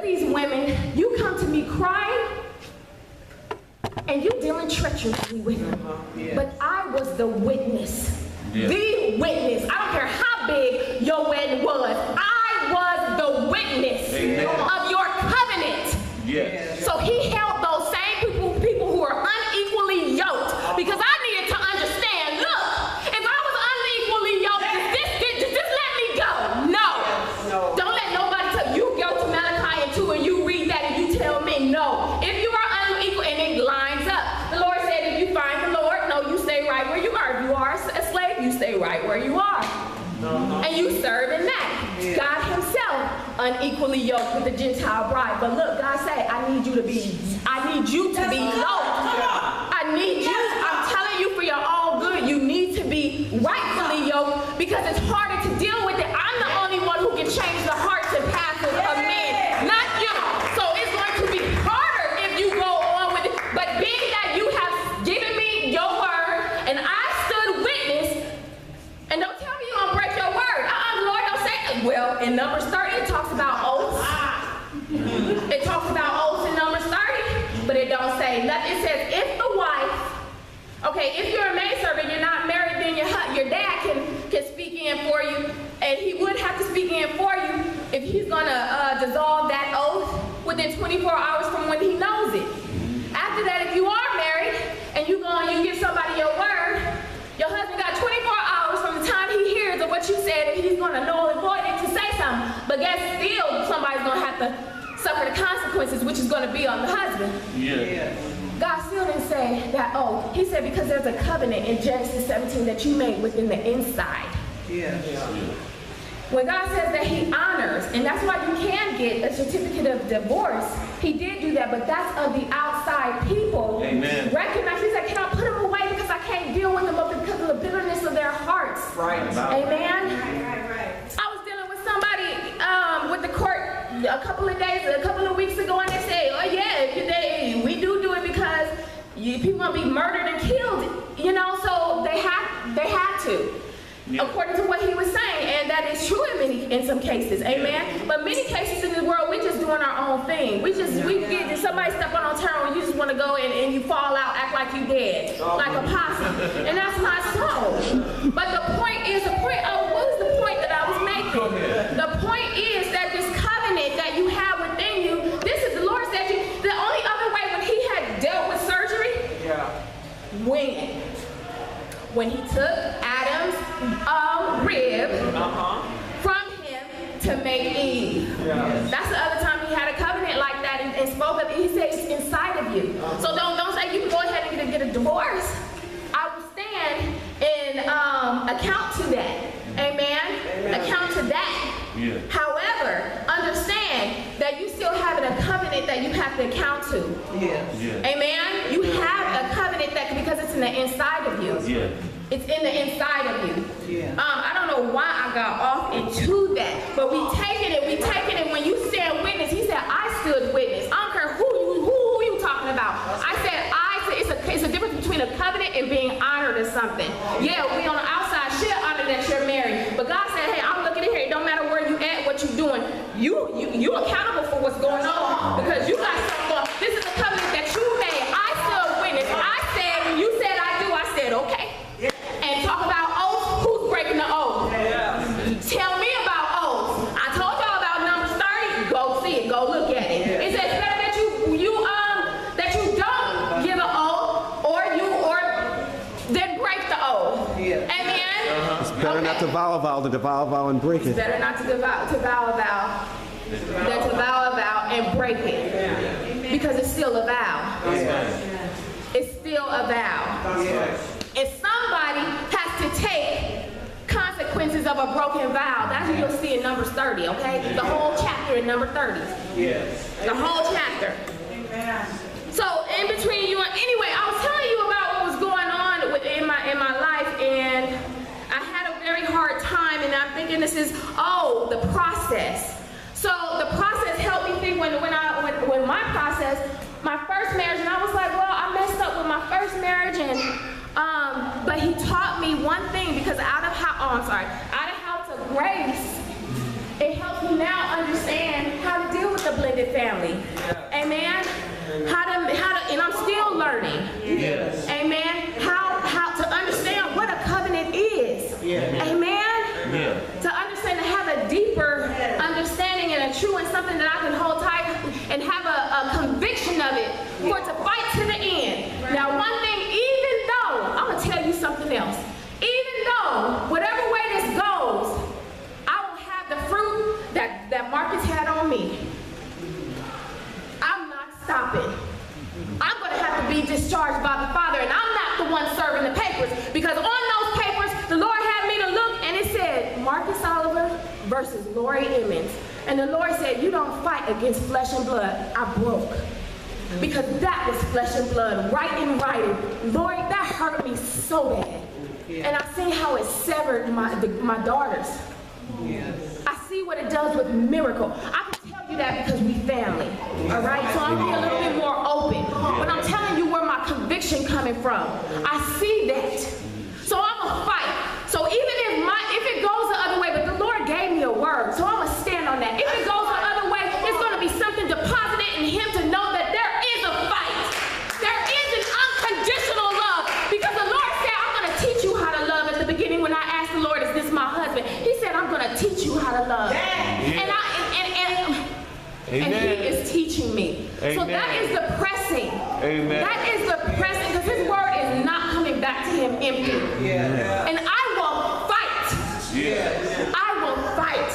these women, you come to me crying, and you dealing treacherously with them. But I was the witness. The witness. I don't care how big your wedding was. I was the witness of your covenant. So he held those same people who are unequally yoked, because I needed to understand, look, if I was unequally yoked, just let me go. No. Don't let nobody tell you. Go to Malachi and 2 and you read that and you tell me no. If you are unequal, and it lines up. The Lord said, if you find the Lord, no, you stay right where you are. If you are a slave, you stay right where you are. And you serve in that. God himself unequally yoked with the Gentile bride. But look, God said, I need you to be yoked. I need you. I'm telling you for your all good, you need to be rightfully yoked, because it's harder to deal with it. I'm the only one who can change the hearts and passions of men, not you. So it's going to be harder if you go on with it. But being that you have given me your word, and I stood witness, and don't tell me you're going to break your word. Lord, don't say it. Well, in Numbers 30, it talks about oaths. It talks about oaths in Numbers 30, but it don't say nothing. It says if the wife, okay, if you're a maidservant, you're not married, then your dad can speak in for you, and he would have to speak in for you if he's going to dissolve that oath within 24 hours from when he knows it. After that, if you are married and you go and you give somebody your word, your husband got 24 hours from the time he hears of what you said, and he's going to null and void it to say something. But guess still, somebody's going to have to suffer the consequences, which is going to be on the husband. God still didn't say that, oh, he said because there's a covenant in Genesis 17 that you made within the inside. When God says that he honors, and that's why you can get a certificate of divorce, he did do that, but that's of the outside people. Recognize, he said, can I put them away because I can't deal with them because of the bitterness of their hearts. Amen? I was dealing with somebody with the court a couple of weeks ago, and they say, oh yeah, we do it because people gonna be murdered and killed, so they had to. According to what he was saying, and that is true in some cases, amen. But many cases in the world, we just doing our own thing. We get somebody step on our turn, and you just want to go and you fall out, act like you dead, like a possum, and that's not so. But the point is, what is the point that I was making? The point is that this covenant that you have within you, this is the Lord said the only other way when he had dealt with surgery, when he took Adam's rib from him to make Eve. That's the other time he had a covenant like that and spoke of it. He said it's inside of you. So don't say you can go ahead and get a divorce. I will stand and account to that. Amen? Account to that. However, understand that you still have a covenant that you have to account to. Amen? You have a covenant that because it's in the inside of you. It's in the inside of you. I don't know why I got off into that, but we taking it. When you stand witness, he said, I stood witness. I don't care who you talking about. I said, it's a difference between a covenant and being honored as something. Yeah, we on the outside should honor that you're married, but God said, hey, I'm looking in here. It don't matter where you at, what you doing. You accountable for what's going on because you got something going. This is a covenant that you made. I stood witness. I said, when you said I do, I said, okay. And talk about oaths. Who's breaking the oath? Tell me about oaths. I told y'all about Numbers 30. Go see it. Go look at it. It says better that you don't give an oath or then break the oath. Amen. It's better not to vow a vow than to vow a vow and break it. It's better not to vow a vow than to vow a vow and break it, because it's still a vow. It's still a vow. And somebody has to take consequences of a broken vow. That's what you'll see in Numbers 30, okay? The whole chapter in Number 30. The whole chapter. So in between you and anyway, I was telling you about what was going on in my life, and I had a very hard time, and I'm thinking this is the process. So the process helped me think when my process, my first marriage, and I was like, well, I messed up with my first marriage, and but he taught me one thing, because out of House of Grace, it helps me now understand how to deal with the blended extended family. Amen. How to, and I'm still learning. Yes. Amen. How to understand what a covenant is. Amen. Yeah. To understand, to have a deeper understanding and a true and something that I can hold tight and have a conviction of it for it to fight to the end. Now, one thing, even though, I'm going to tell you something else. Even though, whatever way this goes, I will have the fruit that Marcus had on me. I'm not stopping. I'm going to have to be discharged by the Father, and I'm not the one serving the papers, because on those papers, the Lord had me to look, and it said, Marcus Oliver versus Lori Emmons. And the Lord said, you don't fight against flesh and blood. I broke. Because that was flesh and blood, right and writing. Lord, that hurt me so bad. And I see how it severed my daughters. I see what it does with miracle. I can tell you that because we family. All right? So I'm being a little bit more open. But I'm telling you where my conviction coming from. I see that. So I'm going to fight. So even if it goes the other way, but the Lord gave me a word, so I'm going to stand on that. If it goes the other way, it's going to be something deposited in him to know that there is a fight. There is an unconditional love. Because the Lord said, I'm going to teach you how to love. At the beginning when I asked the Lord, is this my husband? He said, I'm going to teach you how to love. Yeah. And he is teaching me. Amen. So that is the pressing. Amen. That is the pressing, because his word is not coming back to him empty. And I will fight. I will fight.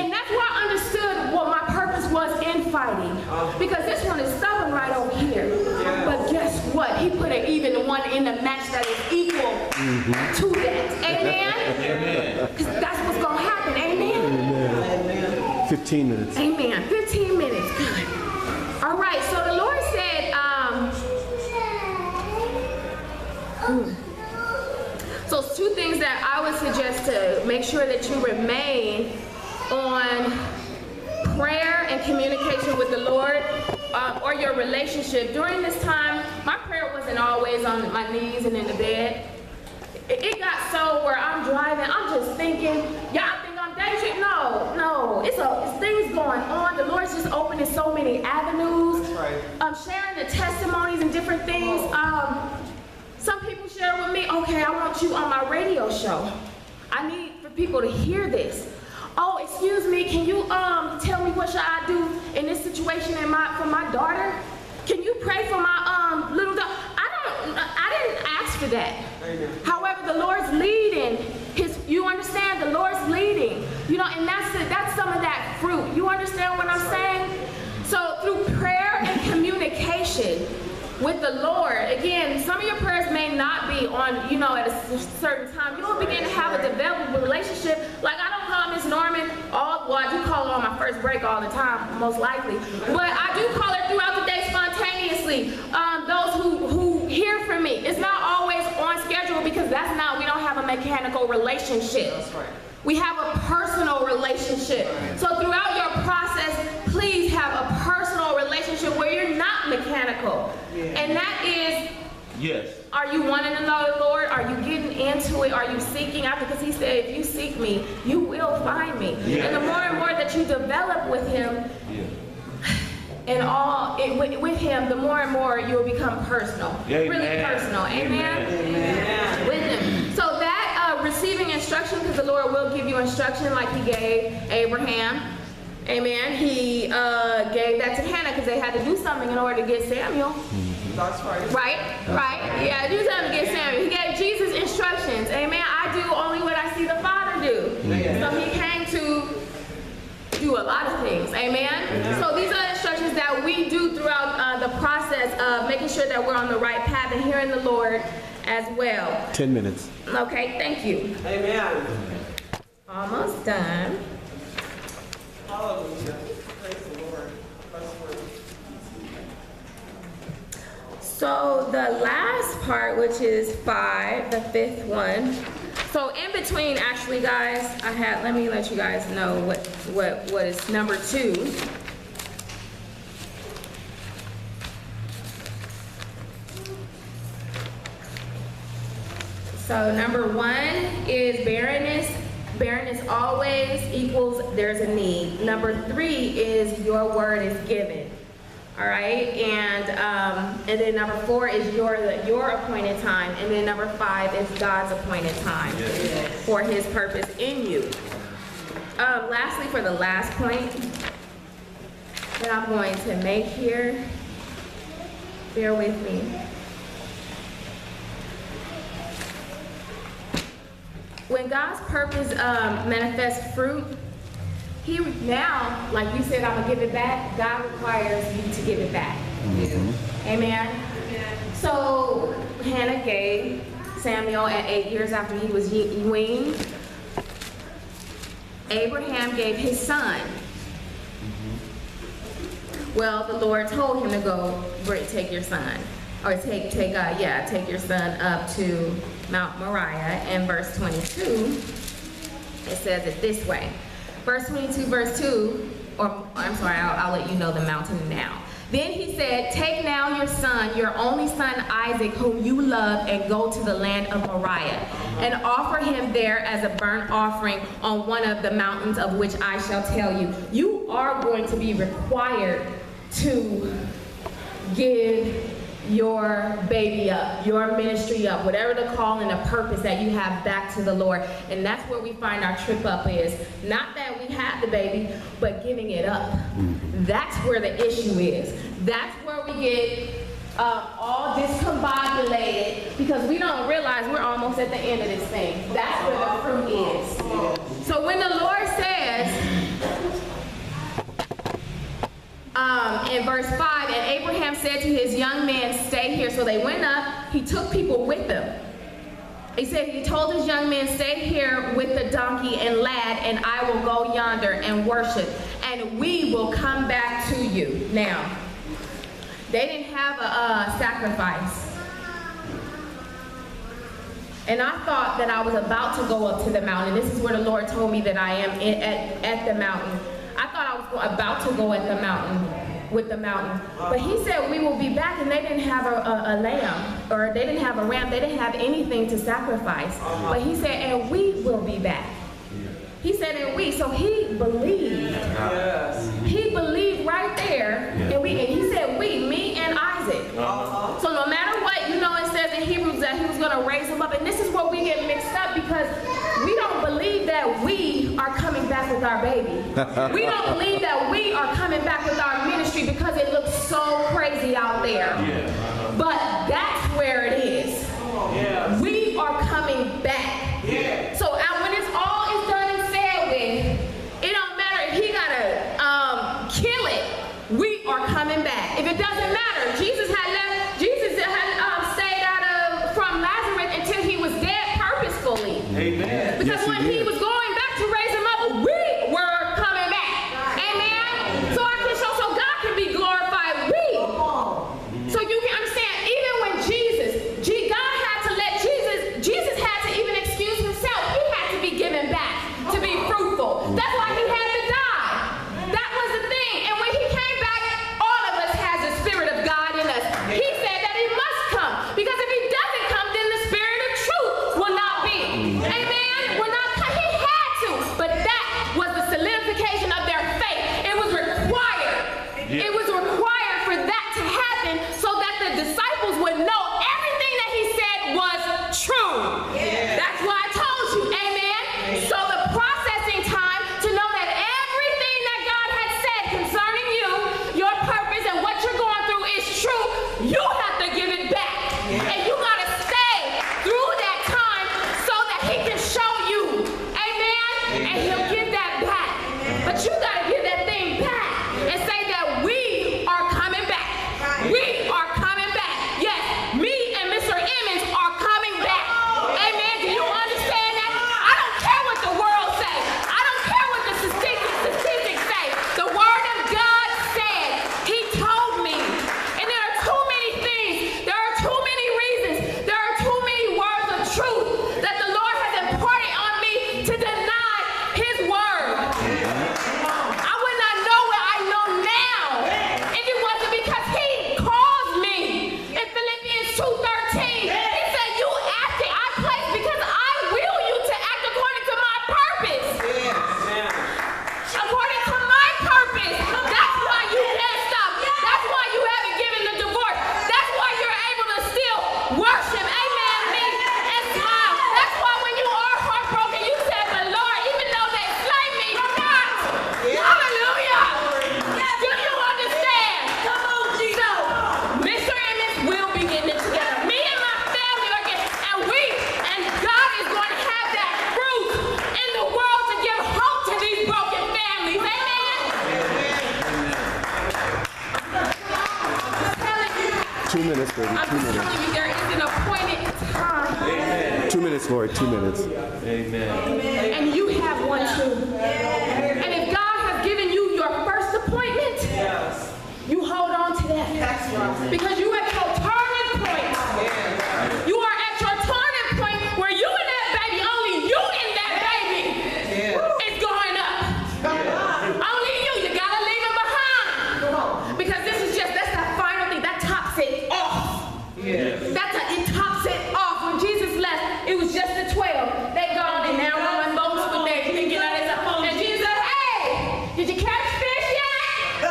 And that's where I understood what my purpose was in fighting. Because this one is stubborn right over here. But guess what? He put an even one in the match that is equal to that. Amen? Because that's what's going to happen. Amen? 15 minutes. Amen. 15 minutes. Good. All right. So the Lord said, so two things that I would suggest to make sure that you remain on prayer and communication with the Lord, or your relationship. During this time, my prayer wasn't always on my knees and in the bed. It got so where I'm driving, I'm just thinking, y'all think I'm dangerous? No, it's things going on. The Lord's just opening so many avenues. Sharing the testimonies and different things. Some people share with me, okay, I want you on my radio show. I need for people to hear this. Oh, excuse me, can you tell me what should I do in this situation for my daughter? Can you pray for my little daughter? I didn't ask for that. However, the Lord's leading. You understand? The Lord's leading. You know, and that's some of that fruit. You understand what I'm saying? So through prayer and communication with the Lord, again, some of your prayers may not be on, at a certain time. You'll begin to have a developed relationship. Like, I don't call Miss Norman, I do call her on my first break all the time, most likely. But I do call her throughout the day spontaneously. Those who hear from me. It's not always on schedule, because we don't have a mechanical relationship. That's right. We have a personal relationship. So throughout your process, please have a personal relationship where you're not mechanical. And that is, are you wanting to know the Lord? Are you getting into it? Are you seeking after? Because he said, if you seek me, you will find me. And the more and more that you develop with him, and with him, the more and more you will become personal. Really personal. Amen? With him. So that receiving instruction, because the Lord will give you instruction like he gave Abraham. Amen. He gave that to Hannah because they had to do something in order to get Samuel. That's right. Right. Yeah, do something to get Samuel. He gave Jesus instructions. Amen. I do only what I see the Father do. So he came to do a lot of things. Amen. So these are instructions that we do throughout the process of making sure that we're on the right path and hearing the Lord as well. 10 minutes. Okay, thank you. Amen. Almost done. Hallelujah. Praise the Lord. So the last part, which is 5, the 5th one. So in between, actually, guys, let me let you guys know what is number 2. So number 1 is barrenness Barrenness always equals there's a need. Number 3 is your word is given. All right, and then number 4 is your appointed time, and then number 5 is God's appointed time for His purpose in you. Lastly, for the last point that I'm going to make here, bear with me. When God's purpose manifests fruit, He now, like you said, I'm gonna give it back. God requires you to give it back. Amen. So Hannah gave Samuel at 8 years after he was weaned. Abraham gave his son. Well, the Lord told him to go take your son, or take your son up to Mount Moriah. In verse 22, it says it this way. Verse 22, verse 2, or I'm sorry, I'll let you know the mountain now. Then he said, take now your son, your only son Isaac, whom you love, and go to the land of Moriah, and offer him there as a burnt offering on one of the mountains of which I shall tell you. You are going to be required to give your baby up, your ministry up, whatever the call and the purpose that you have back to the Lord. And that's where we find our trip up is. Not that we have the baby, but giving it up. That's where the issue is. That's where we get all discombobulated because we don't realize we're almost at the end of this thing. That's where the fruit is. So when the Lord says, in verse 5, and Abraham said to his young men, stay here. So they went up. He took people with them. He said, he told his young men, stay here with the donkey and lad, and I will go yonder and worship, and we will come back to you. Now, they didn't have a sacrifice. And I thought that I was about to go up to the mountain. This is where the Lord told me that I am at the mountain. I thought I was about to go at the mountain, with the mountain. But he said we will be back, and they didn't have a lamb, or they didn't have a ram. They didn't have anything to sacrifice. But he said, and we will be back. He said, and we. So he believed. Yes. He believed right there. And he said, we, me and Isaac. So no matter what, you know, it says in Hebrews that he was going to raise him up. And this is where we get mixed up because we don't believe that we are coming back with our baby. We don't believe that we are coming back with our ministry because it looks so crazy out there. But that's where it is. We are coming back. So when it's all is done and said with, it don't matter if he got to kill it. We are coming back. If it doesn't matter, Jesus had stayed out from Lazarus until he was dead purposefully. Amen. Because when he was going back to raise him up, we were coming back. Amen. So God can be glorified. So you can understand, even when God had to let Jesus had to even excuse himself. He had to be given back to be fruitful. That's why he had to die. That was the thing. And when he came back, all of us has the Spirit of God in us. He said that 2 minutes, baby. I'm 2 minutes. telling you, there is an appointed time. 2 minutes, Lori. 2 minutes. And you have one too. And if God has given you your first appointment, you hold on to that. Because you at your turning point. You are at your turning point where you and that baby, only you and that baby is going up. Only you. You gotta leave it behind. Because this is that's that final thing. That tops it off. It tops it off. When Jesus left, it was just the 12. They gone and now we're on boats with their thinking of this. And Jesus said, hey, did you catch fish yet?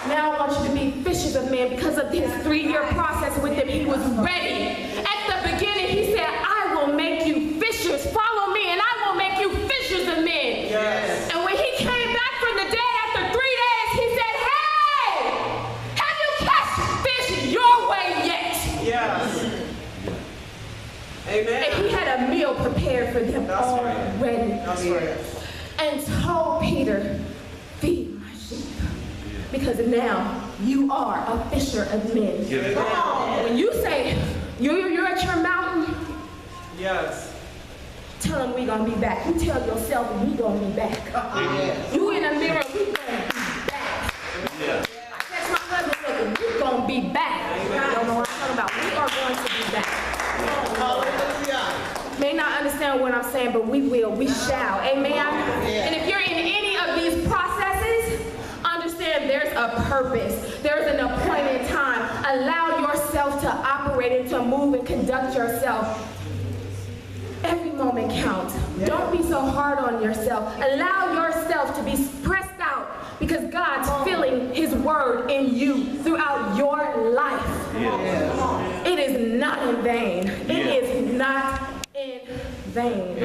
Now I want you to be fishers of men. Because of his 3-year process with them, he was ready. At the beginning, he said, I will make you fishers. Follow me, and I will make you fishers of men. And when he came back from the dead after 3 days, he said, hey, have you cast fish your way yet? Amen. And he had a meal prepared for them already. That's right. And told Peter, feed my sheep. Because now you are a fisher of men. When you say you're at your mountain, tell them we gonna be back. You tell yourself we gonna be back. You in the mirror, we gonna be back. I text my husband, look, we gonna be back. I don't know what I'm talking about. We are going to be back. May not understand what I'm saying, but we will. We shall. Amen. And if you're in any of these processes, understand there's a purpose. There's an appointed time. Allow yourself to operate and to move and conduct yourself. Every moment counts. Don't be so hard on yourself. Allow yourself to be pressed out because God's filling his word in you throughout your life. It is not in vain. It is not in vain.